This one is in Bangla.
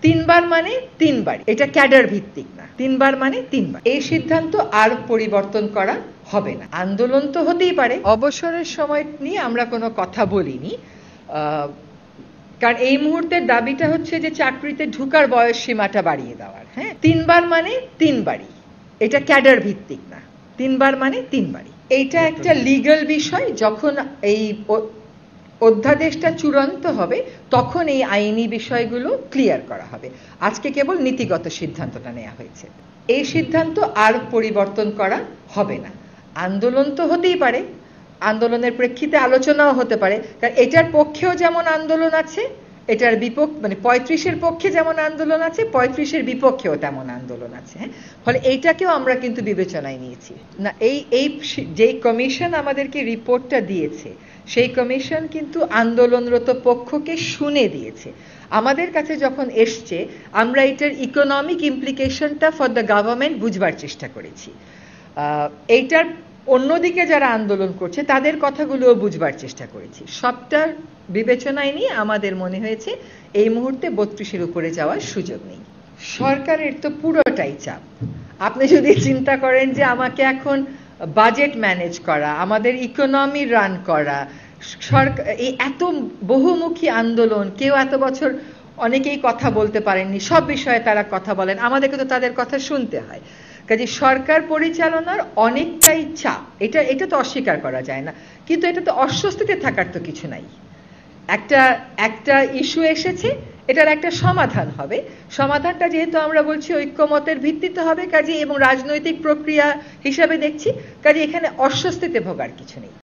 তিনবার মানে তিনবার, এটা ক্যাডার ভিত্তিক না। তিনবার মানে তিনবার। এই সিদ্ধান্ত আর পরিবর্তন করা হবে না। আন্দোলন তো হতেই পারে। অবসরের সময় নিয়ে আমরা কোনো কথা বলিনি, কারণ এই মুহূর্তের দাবিটা হচ্ছে যে চাকরিতে ঢোকার বয়স সীমাটা বাড়িয়ে দেওয়ার। হ্যাঁ, তিনবার মানে তিনবারই, এটা ক্যাডার ভিত্তিক না। তিনবার মানে তিনবারই। এইটা একটা লিগ্যাল বিষয়। যখন এই অধ্যাদেশটা চূড়ান্ত হবে তখন এই আইনি বিষয়গুলো ক্লিয়ার করা হবে। আজকে কেবল নীতিগত সিদ্ধান্তটা নেওয়া হয়েছে। এই সিদ্ধান্ত আর পরিবর্তন করা হবে না। আন্দোলন তো হতেই পারে, আন্দোলনের প্রেক্ষিতে আলোচনাও হতে পারে, কারণ এটার পক্ষেও যেমন আন্দোলন আছে, এটার মানে 35-এর পক্ষে যেমন আন্দোলন আছে, 35-এর বিপক্ষেও তেমন আন্দোলন আছে। হ্যাঁ, ফলে এইটাকেও আমরা কিন্তু বিবেচনায় নিয়েছি না। এই যেই কমিশন আমাদেরকে রিপোর্টটা দিয়েছে, সেই কমিশন কিন্তু আন্দোলনরত পক্ষকে শুনে দিয়েছে। আমাদের কাছে যখন এসছে, আমরা এটার ইকোনমিক ইমপ্লিকেশনটা ফর দ্য গভর্নমেন্ট বুঝবার চেষ্টা করেছি। এইটার অন্যদিকে যারা আন্দোলন করছে তাদের কথাগুলোও বুঝবার চেষ্টা করেছি। সবটার বিবেচনায় নিয়ে আমাদের মনে হয়েছে এই মুহূর্তে 32-এর উপরে যাওয়ার সুযোগ নেই। সরকারের তো পুরোটাই চাপ। আপনি যদি চিন্তা করেন যে আমাকে এখন বাজেট ম্যানেজ করা, আমাদের ইকোনমি রান করা, সরকার এই এত বহুমুখী আন্দোলন, কেউ এত বছর অনেকেই কথা বলতে পারেননি, সব বিষয়ে তারা কথা বলেন, আমাদেরকে তো তাদের কথা শুনতে হয়। কাজে সরকার পরিচালনার অনেকটাই চাপ, এটা তো অস্বীকার করা যায় না। কিন্তু এটা তো অস্বস্তিতে থাকার তো কিছু নাই। একটা ইস্যু এসেছে, এটার একটা সমাধান হবে। সমাধানটা যেহেতু আমরা বলছি ঐক্যমতের ভিত্তিতে হবে, কাজে এবং রাজনৈতিক প্রক্রিয়া হিসাবে দেখছি, কাজে এখানে অস্বস্তিতে ভোগার কিছু নেই।